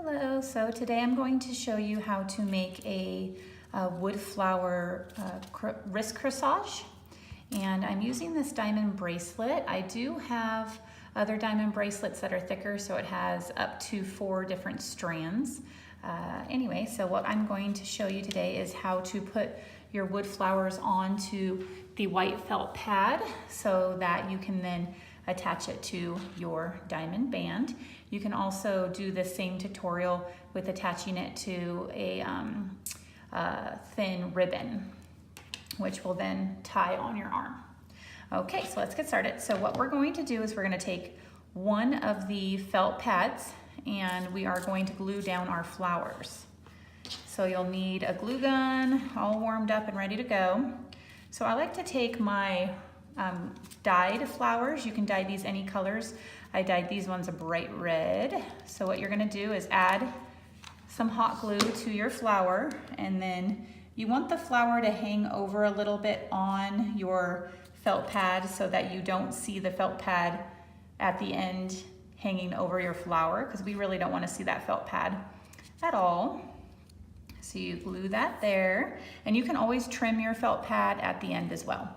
Hello, so today I'm going to show you how to make a wood flower wrist corsage, and I'm using this diamond bracelet. I do have other diamond bracelets that are thicker, so it has up to 4 different strands. Anyway, so what I'm going to show you today is how to put your wood flowers onto the white felt pad so that you can then attach it to your diamond band. You can also do the same tutorial with attaching it to a thin ribbon, which will then tie on your arm. Okay, so let's get started. So what we're going to do is we're going to take one of the felt pads and we are going to glue down our flowers. So you'll need a glue gun all warmed up and ready to go. So I like to take my dyed flowers. You can dye these any colors. I dyed these ones a bright red. So what you're gonna do is add some hot glue to your flower, and then you want the flower to hang over a little bit on your felt pad so that you don't see the felt pad at the end hanging over your flower, because we really don't want to see that felt pad at all. So you glue that there, and you can always trim your felt pad at the end as well.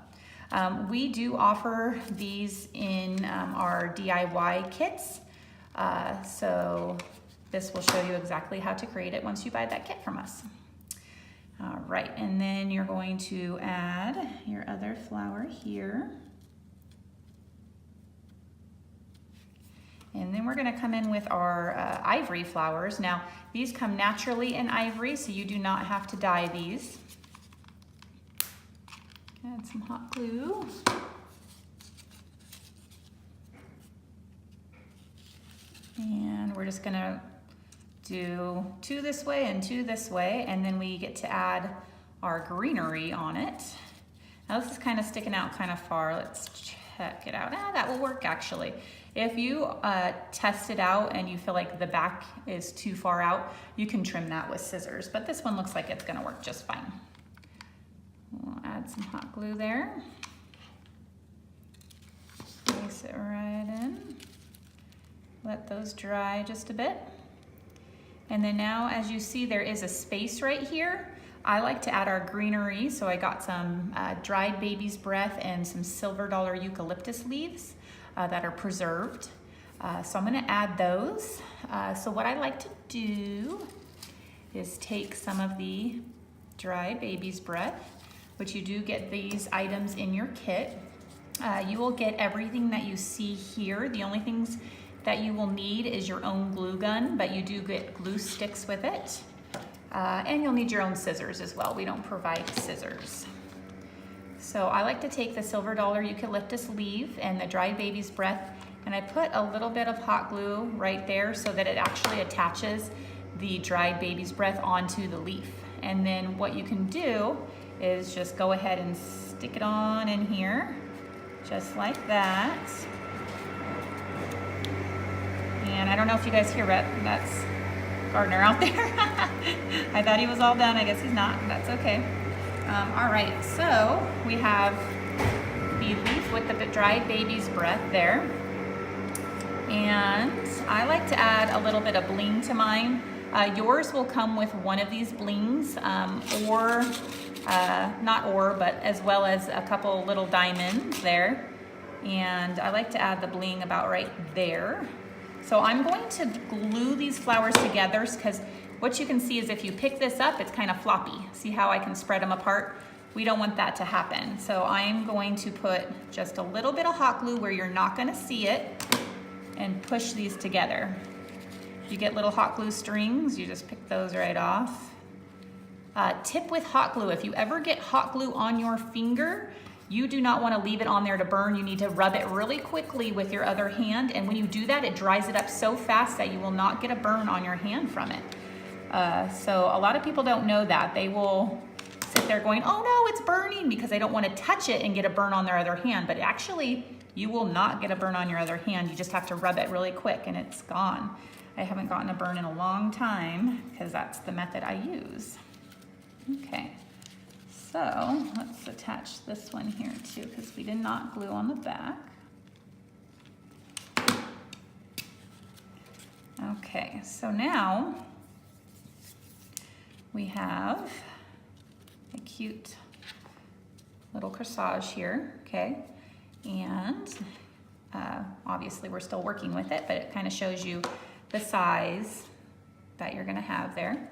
We do offer these in our DIY kits, so this will show you exactly how to create it once you buy that kit from us. All right, and then you're going to add your other flower here. And then we're gonna come in with our ivory flowers. Now, these come naturally in ivory, so you do not have to dye these. Add some hot glue. And we're just gonna do 2 this way and 2 this way, and then we get to add our greenery on it. Now this is kind of sticking out kind of far. Let's check it out. That will work actually. If you test it out and you feel like the back is too far out, you can trim that with scissors, but this one looks like it's gonna work just fine. We'll add some hot glue there. Place it right in. Let those dry just a bit. And then now, as you see, there is a space right here. I like to add our greenery, so I got some dried baby's breath and some silver dollar eucalyptus leaves that are preserved. So I'm gonna add those. So what I like to do is take some of the dried baby's breath, which you do get these items in your kit. You will get everything that you see here. The only things that you will need is your own glue gun, but you do get glue sticks with it. And you'll need your own scissors as well. We don't provide scissors. So I like to take the silver dollar eucalyptus leaf and the dried baby's breath, and I put a little bit of hot glue right there so that it actually attaches the dried baby's breath onto the leaf. And then what you can do is just go ahead and stick it on in here, just like that. And I don't know if you guys hear it, that's Gardner out there. I thought he was all done. I guess he's not. That's okay. All right, so we have the leaf with the dried baby's breath there. And I like to add a little bit of bling to mine. Yours will come with one of these blings, but as well as a couple little diamonds there. And I like to add the bling about right there. So I'm going to glue these flowers together, because what you can see is if you pick this up, it's kind of floppy. See how I can spread them apart? We don't want that to happen. So I'm going to put just a little bit of hot glue where you're not gonna see it and push these together. You get little hot glue strings, you just pick those right off. Tip with hot glue, if you ever get hot glue on your finger, you do not want to leave it on there to burn. You need to rub it really quickly with your other hand, and when you do that, it dries it up so fast that you will not get a burn on your hand from it. So a lot of people don't know that. They will sit there going, oh no, it's burning, because they don't want to touch it and get a burn on their other hand, but actually you will not get a burn on your other hand. You just have to rub it really quick and it's gone. I haven't gotten a burn in a long time because that's the method I use. Okay. So let's attach this one here too, because we did not glue on the back. Okay, so now we have a cute little corsage here, okay? And obviously we're still working with it, but it kind of shows you the size that you're gonna have there.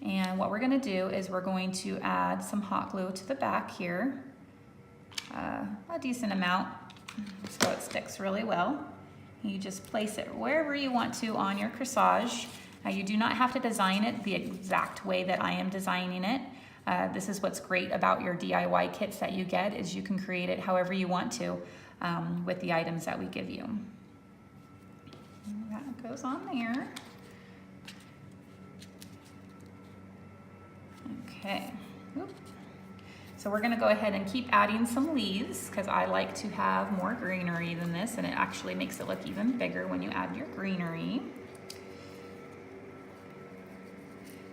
And what we're gonna do is we're going to add some hot glue to the back here, a decent amount, so it sticks really well. You just place it wherever you want to on your corsage. You do not have to design it the exact way that I am designing it. This is what's great about your DIY kits that you get, is you can create it however you want to with the items that we give you. And that goes on there. Okay. Oop. So we're gonna go ahead and keep adding some leaves because I like to have more greenery than this, and it actually makes it look even bigger when you add your greenery.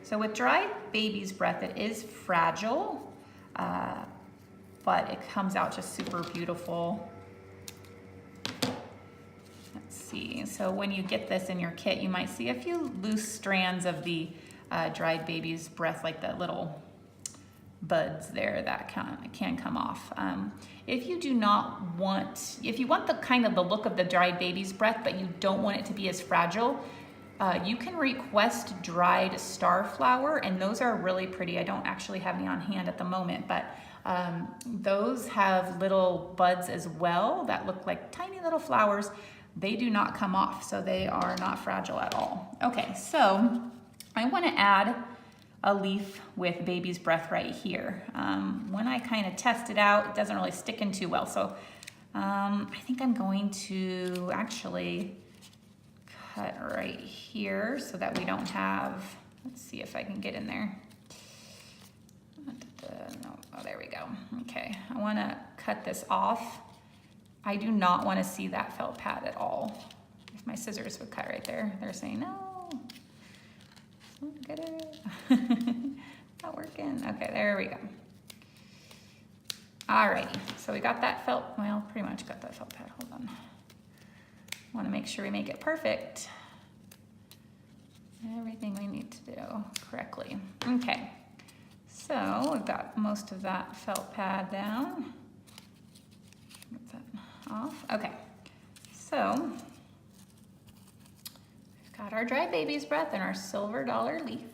So with dried baby's breath, it is fragile, but it comes out just super beautiful. Let's see, so when you get this in your kit, you might see a few loose strands of the dried baby's breath, like the little buds there that can come off. If you do not want, if you want the kind of the look of the dried baby's breath, but you don't want it to be as fragile, you can request dried star flower, and those are really pretty. I don't actually have any on hand at the moment, but those have little buds as well that look like tiny little flowers. They do not come off, so they are not fragile at all. Okay, so I want to add a leaf with baby's breath right here. When I kind of test it out, it doesn't really stick in too well. So I think I'm going to actually cut right here so that we don't have, let's see if I can get in there. No, oh, there we go. Okay, I want to cut this off. I do not want to see that felt pad at all. If my scissors would cut right there, they're saying no. Look at it. Not working. Okay, there we go. Alrighty, so we got that felt, well, pretty much got that felt pad. Hold on. Want to make sure we make it perfect. Everything we need to do correctly. Okay, so we've got most of that felt pad down. Get that off. Okay, so got our dry baby's breath and our silver dollar leaf,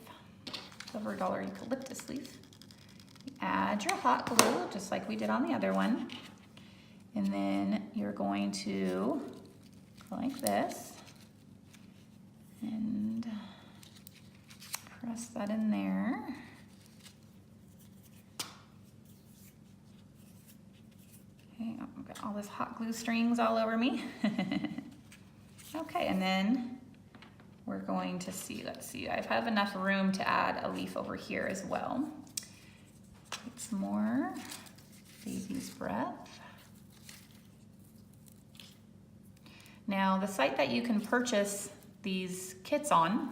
silver dollar eucalyptus leaf. Add your hot glue just like we did on the other one. And then you're going to go like this and press that in there. Okay, I've got all this hot glue strings all over me. Okay, and then we're going to see, let's see, I have enough room to add a leaf over here as well. Get some more baby's breath. Now, the site that you can purchase these kits on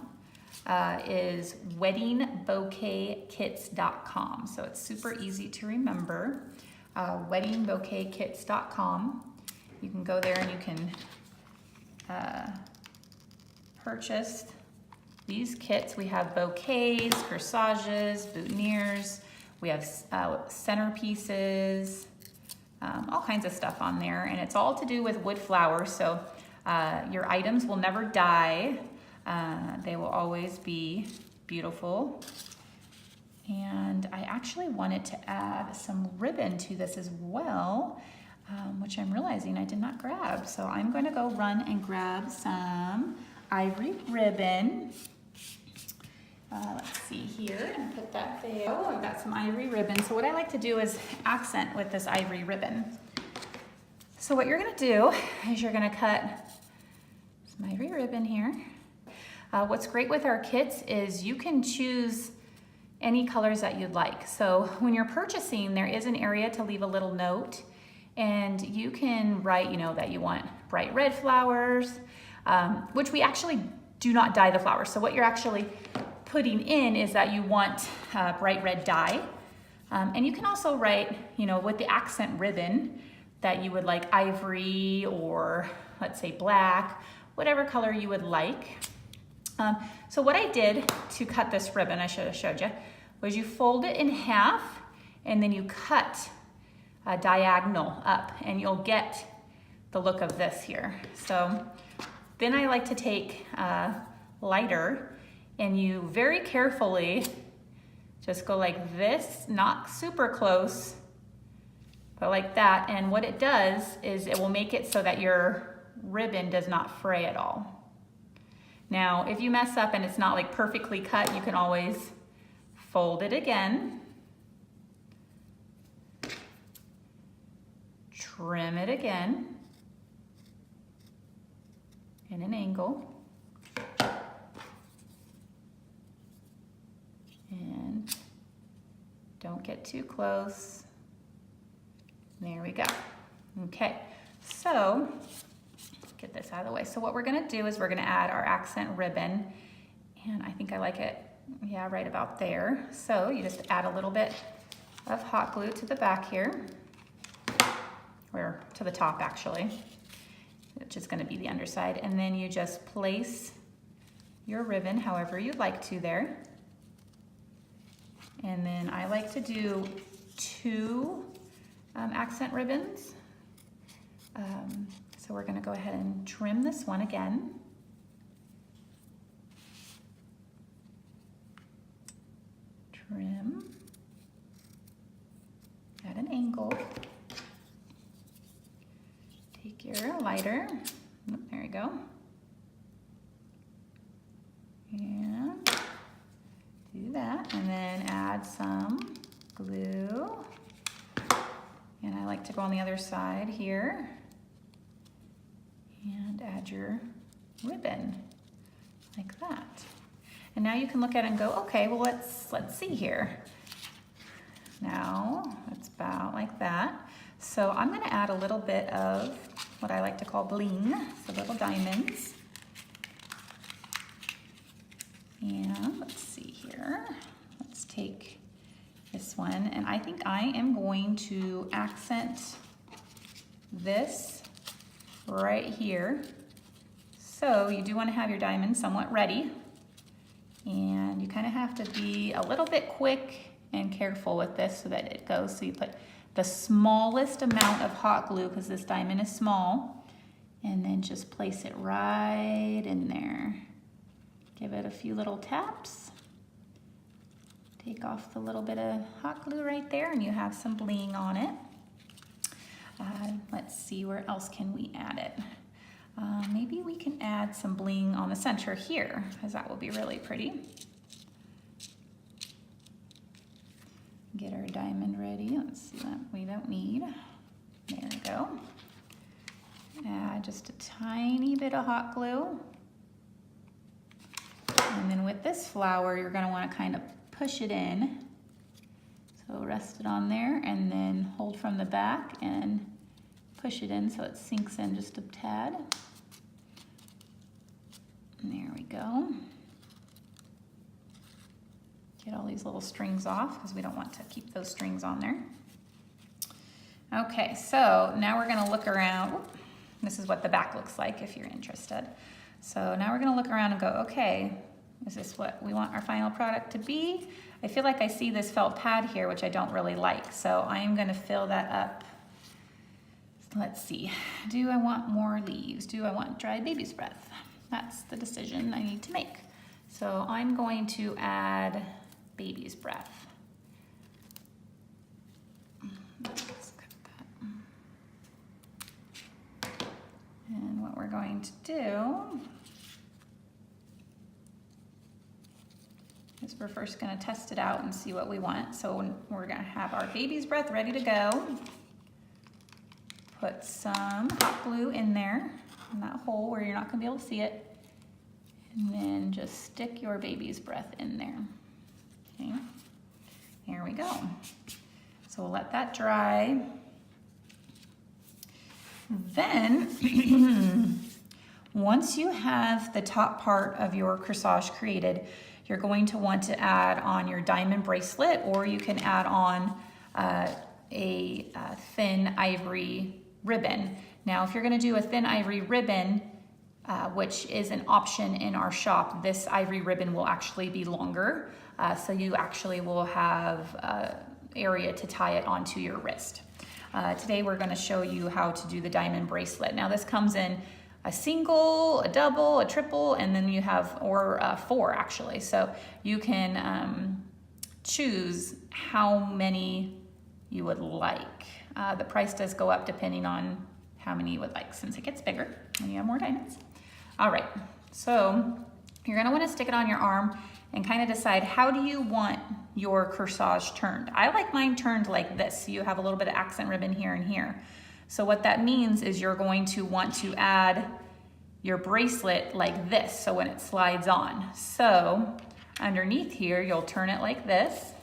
is weddingbouquetkits.com. So it's super easy to remember, weddingbouquetkits.com. You can go there and you can purchased these kits. We have bouquets, corsages, boutonnieres. We have centerpieces, all kinds of stuff on there, and it's all to do with wood flowers. So your items will never die. They will always be beautiful. And I actually wanted to add some ribbon to this as well, which I'm realizing I did not grab. So I'm going to go run and grab some ivory ribbon. Let's see here, and put that there. Oh, I've got some ivory ribbon. So what I like to do is accent with this ivory ribbon. So what you're gonna do is you're gonna cut some ivory ribbon here. What's great with our kits is you can choose any colors that you'd like. So when you're purchasing, there is an area to leave a little note, and you can write, you know, that you want bright red flowers, which we actually do not dye the flowers. So what you're actually putting in is that you want bright red dye. And you can also write, you know, with the accent ribbon that you would like ivory or let's say black whatever color you would like. So what I did to cut this ribbon, I should have showed you, was you fold it in half and then you cut a diagonal up and you'll get the look of this here. So then I like to take a lighter and you very carefully just go like this, not super close, but like that. And what it does is it will make it so that your ribbon does not fray at all. Now, if you mess up and it's not like perfectly cut, you can always fold it again, trim it again in an angle, and don't get too close. There we go. Okay, so get this out of the way. So what we're gonna do is we're gonna add our accent ribbon, and I think I like it, yeah, right about there. So you just add a little bit of hot glue to the back here, or to the top actually, which is gonna be the underside, and then you just place your ribbon however you'd like to there. And then I like to do 2 accent ribbons. So we're gonna go ahead and trim this one again. Trim at an angle. Take your lighter, there you go. And do that, and then add some glue. And I like to go on the other side here and add your ribbon like that. And now you can look at it and go, okay, well let's see here. Now it's about like that. So I'm gonna add a little bit of what I like to call bling, so little diamonds. And let's see here. Let's take this one, and I think I am going to accent this right here. So you do want to have your diamond somewhat ready, and you kind of have to be a little bit quick and careful with this so that it goes. So you put the smallest amount of hot glue, because this diamond is small, and then just place it right in there. Give it a few little taps. Take off the little bit of hot glue right there, and you have some bling on it. Let's see, where else can we add it? Maybe we can add some bling on the center here, because that will be really pretty. Get our diamond ready. Let's see what we don't need. There we go. Add just a tiny bit of hot glue. And then with this flower, you're going to want to kind of push it in. So rest it on there, and then hold from the back and push it in so it sinks in just a tad. And there we go. Get all these little strings off, because we don't want to keep those strings on there. Okay, so now we're going to look around. This is what the back looks like if you're interested. So now we're going to look around and go, okay, is this what we want our final product to be? I feel like I see this felt pad here, which I don't really like. So I'm going to fill that up. Let's see. Do I want more leaves? Do I want dried baby's breath? That's the decision I need to make. So I'm going to add baby's breath. Let's cut that. And what we're going to do is we're first going to test it out and see what we want. So we're going to have our baby's breath ready to go. Put some hot glue in there, in that hole where you're not going to be able to see it. And then just stick your baby's breath in there. Okay, here we go. So we'll let that dry. Then, once you have the top part of your corsage created, you're going to want to add on your diamond bracelet, or you can add on a thin ivory ribbon. Now, if you're going to do a thin ivory ribbon, which is an option in our shop. This ivory ribbon will actually be longer, so you actually will have area to tie it onto your wrist. Today we're going to show you how to do the diamond bracelet. Now this comes in a single, a double, a triple, and then you have, or 4 actually. So you can choose how many you would like. The price does go up depending on how many you would like, since it gets bigger and you have more diamonds. All right, so you're gonna wanna stick it on your arm and kind of decide, how do you want your corsage turned? I like mine turned like this. So you have a little bit of accent ribbon here and here. So what that means is you're going to want to add your bracelet like this, so when it slides on. So underneath here, you'll turn it like this,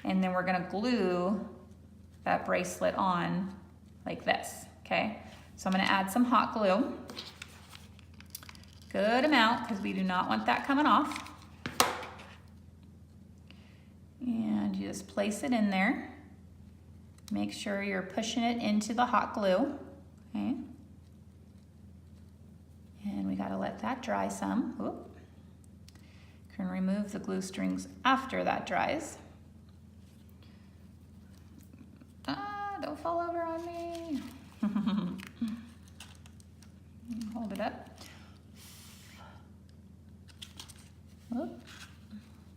and then we're gonna glue that bracelet on like this, okay? So I'm gonna add some hot glue. Good amount, because we do not want that coming off. And you just place it in there. Make sure you're pushing it into the hot glue, okay? And we gotta let that dry some. Whoop. Can remove the glue strings after that dries. Don't fall over on me. Hold it up. Whoop.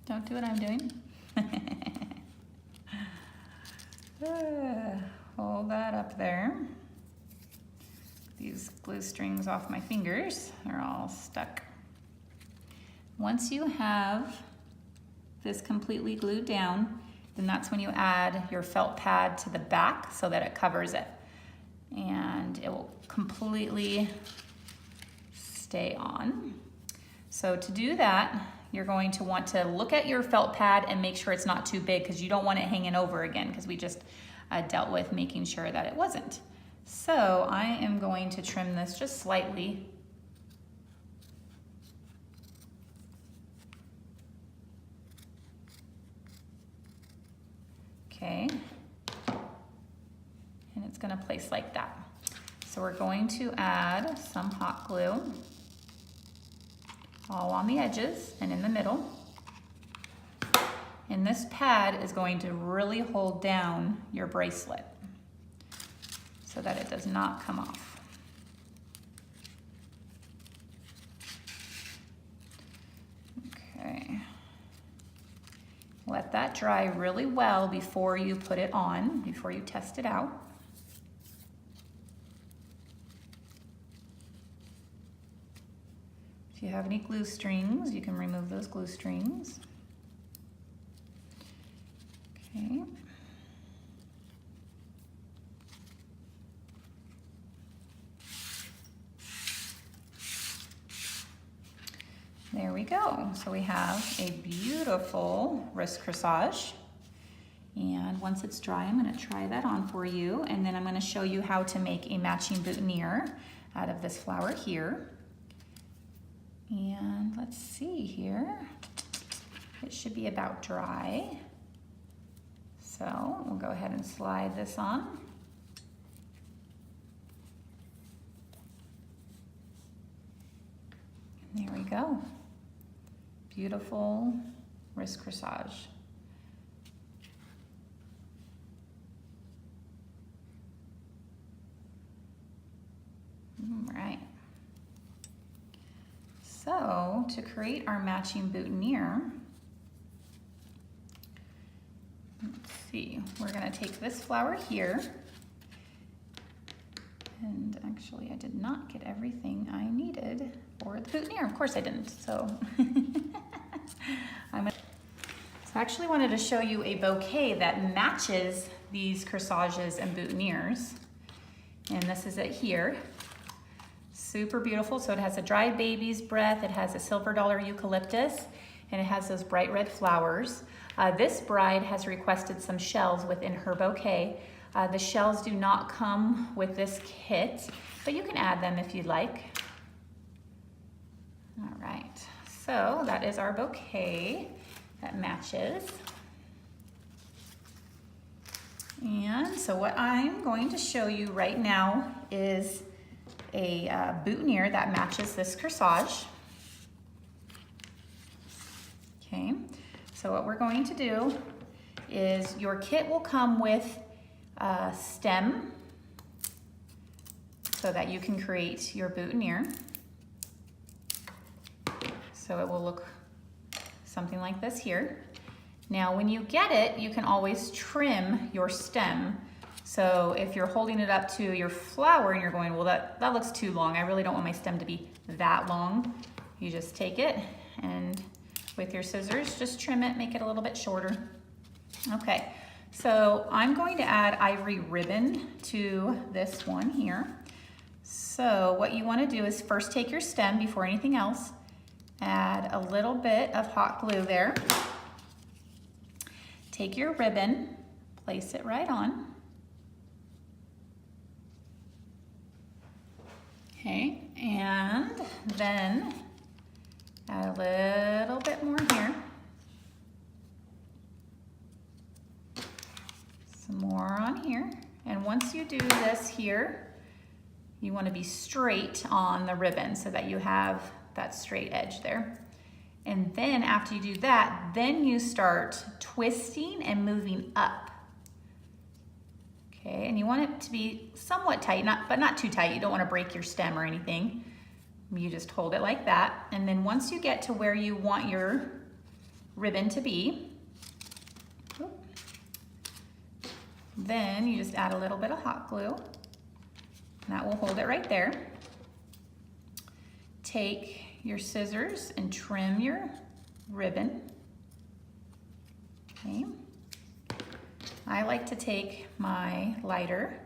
Don't do what I'm doing. Hold that up there. These glue strings off my fingers are all stuck. Once you have this completely glued down, then that's when you add your felt pad to the back so that it covers it. And it will completely stay on. So to do that, you're going to want to look at your felt pad and make sure it's not too big, because you don't want it hanging over again, because we just dealt with making sure that it wasn't. So I am going to trim this just slightly. Okay, and it's gonna place like that. So we're going to add some hot glue all on the edges and in the middle. And this pad is going to really hold down your bracelet so that it does not come off. Okay. Let that dry really well before you put it on, before you test it out. If you have any glue strings, you can remove those glue strings. Okay. There we go. So we have a beautiful wrist corsage. And once it's dry, I'm gonna try that on for you. And then I'm gonna show you how to make a matching boutonniere out of this flower here. And let's see here. It should be about dry. So we'll go ahead and slide this on. And there we go. Beautiful wrist corsage. All right. So to create our matching boutonniere, let's see, we're gonna take this flower here, and actually I did not get everything I needed for the boutonniere. Of course I didn't, so. So I actually wanted to show you a bouquet that matches these corsages and boutonnieres, and this is it here. Super beautiful. So it has a dried baby's breath, it has a silver dollar eucalyptus, and it has those bright red flowers. This bride has requested some shells within her bouquet. The shells do not come with this kit, but you can add them if you'd like. All right, so that is our bouquet that matches. And so what I'm going to show you right now is a boutonniere that matches this corsage. Okay, so what we're going to do is your kit will come with a stem so that you can create your boutonniere. So it will look something like this here. Now when you get it, you can always trim your stem. So if you're holding it up to your flower and you're going, well, that looks too long, I really don't want my stem to be that long, you just take it and with your scissors, just trim it, make it a little bit shorter. Okay, so I'm going to add ivory ribbon to this one here. So what you want to do is first take your stem before anything else, add a little bit of hot glue there. Take your ribbon, place it right on. Okay, and then add a little bit more here. Some more on here. And once you do this here, you want to be straight on the ribbon so that you have that straight edge there. And then after you do that, then you start twisting and moving up. Okay, and you want it to be somewhat tight, but not too tight. You don't want to break your stem or anything. You just hold it like that. And then once you get to where you want your ribbon to be, then you just add a little bit of hot glue. And that will hold it right there. Take your scissors and trim your ribbon. Okay. I like to take my lighter,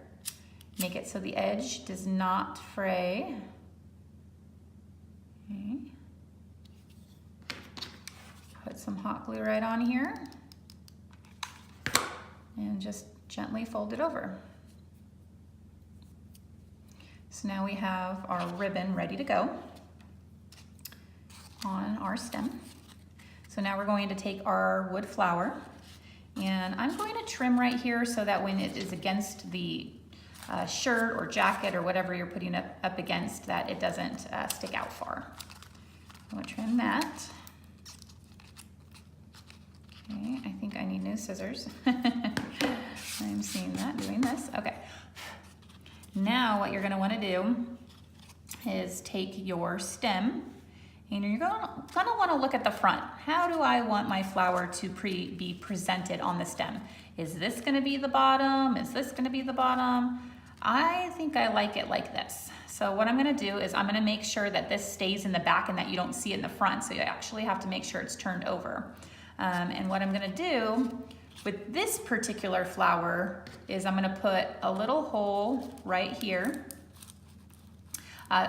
make it so the edge does not fray. Okay. Put some hot glue right on here and just gently fold it over. So now we have our ribbon ready to go on our stem. So now we're going to take our wood flower, and I'm going to trim right here so that when it is against the shirt or jacket or whatever you're putting it up against, that it doesn't stick out far. I'm going to trim that. Okay, I think I need new scissors. I'm seeing that, doing this. Okay. Now what you're going to want to do is take your stem, and you're going to want to look at the front. How do I want my flower to be presented on the stem? Is this going to be the bottom? Is this going to be the bottom? I think I like it like this. So what I'm going to do is I'm going to make sure that this stays in the back and that you don't see it in the front. So you actually have to make sure it's turned over. And what I'm going to do with this particular flower is I'm going to put a little hole right here.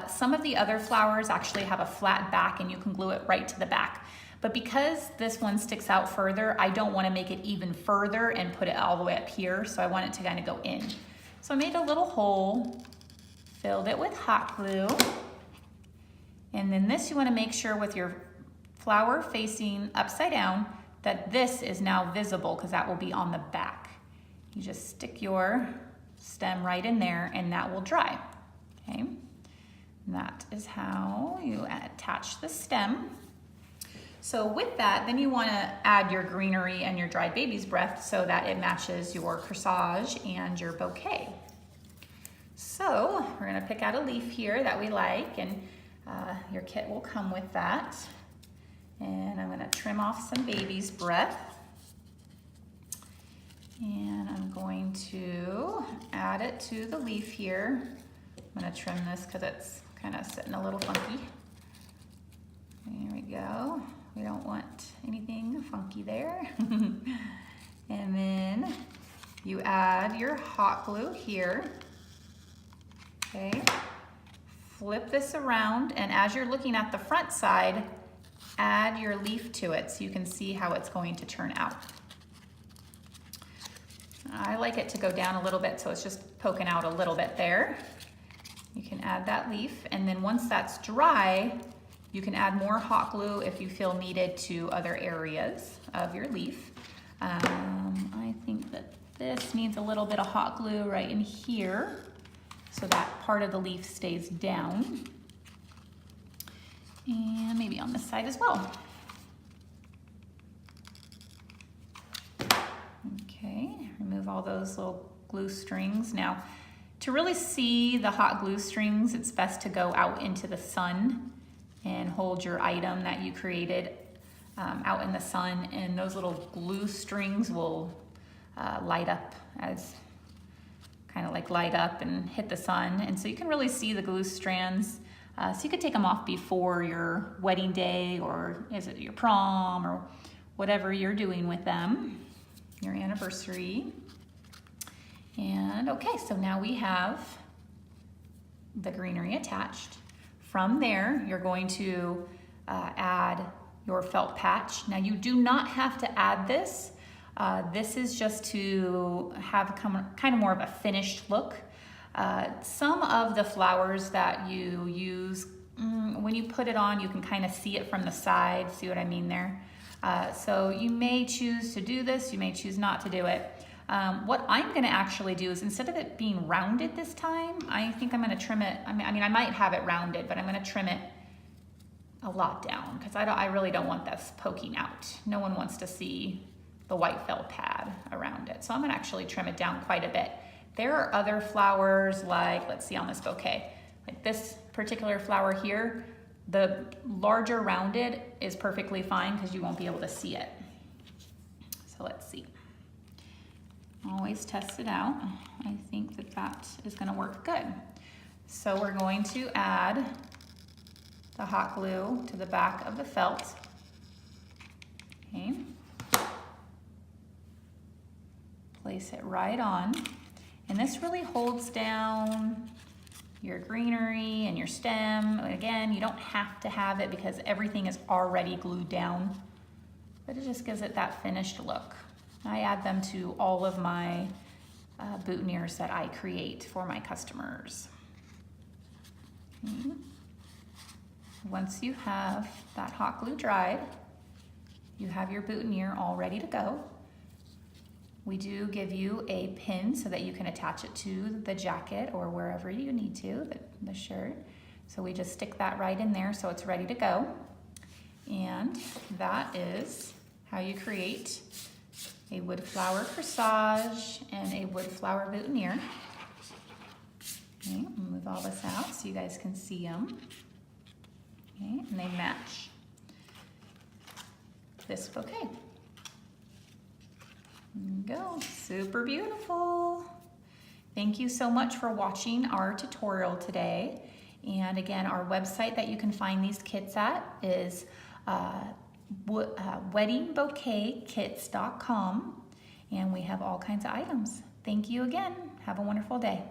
Some of the other flowers actually have a flat back and you can glue it right to the back. But because this one sticks out further, I don't want to make it even further and put it all the way up here. So I want it to kind of go in. So I made a little hole, filled it with hot glue. And then this you want to make sure with your flower facing upside down that this is now visible because that will be on the back. You just stick your stem right in there and that will dry. Okay, and that is how you attach the stem. So with that, then you want to add your greenery and your dried baby's breath so that it matches your corsage and your bouquet. So we're going to pick out a leaf here that we like, and your kit will come with that. And I'm going to trim off some baby's breath. And I'm going to add it to the leaf here. I'm going to trim this because it's kind of sitting a little funky. There we go. We don't want anything funky there. And then you add your hot glue here. Okay. Flip this around, and as you're looking at the front side, add your leaf to it so you can see how it's going to turn out. I like it to go down a little bit so it's just poking out a little bit there. You can add that leaf, and then once that's dry, you can add more hot glue if you feel needed to other areas of your leaf. I think that this needs a little bit of hot glue right in here. so that part of the leaf stays down. And maybe on this side as well. Okay, remove all those little glue strings. Now, to really see the hot glue strings, it's best to go out into the sun and hold your item that you created out in the sun, and those little glue strings will light up light up and hit the sun, and so you can really see the glue strands. So you could take them off before your wedding day, or is it your prom, or whatever you're doing with them, your anniversary. And okay, so now we have the greenery attached. From there, you're going to add your felt patch. Now you do not have to add this. This is just to have kind of more of a finished look. Some of the flowers that you use, when you put it on, you can kind of see it from the side. See what I mean there? So you may choose to do this, you may choose not to do it. What I'm gonna actually do is, instead of it being rounded this time, I think I'm gonna trim it. I mean, I might have it rounded, but I'm gonna trim it a lot down, because I really don't want this poking out. No one wants to see the white felt pad around it. So I'm gonna actually trim it down quite a bit. There are other flowers, like, let's see on this bouquet, like this particular flower here, the larger rounded is perfectly fine because you won't be able to see it. So let's see. Always test it out. I think that is gonna work good. So we're going to add the hot glue to the back of the felt. Okay. Place it right on. And this really holds down your greenery and your stem. Again, you don't have to have it because everything is already glued down, but it just gives it that finished look. I add them to all of my boutonnieres that I create for my customers. Okay. Once you have that hot glue dried, you have your boutonniere all ready to go. We do give you a pin so that you can attach it to the jacket or wherever you need to, the shirt. So we just stick that right in there so it's ready to go. And that is how you create a wood flower corsage and a wood flower boutonniere. Okay, I'll move all this out so you guys can see them. Okay, and they match this bouquet. There you go, super beautiful. Thank you so much for watching our tutorial today. And again, our website that you can find these kits at is weddingbouquetkits.com, and we have all kinds of items. Thank you again. Have a wonderful day.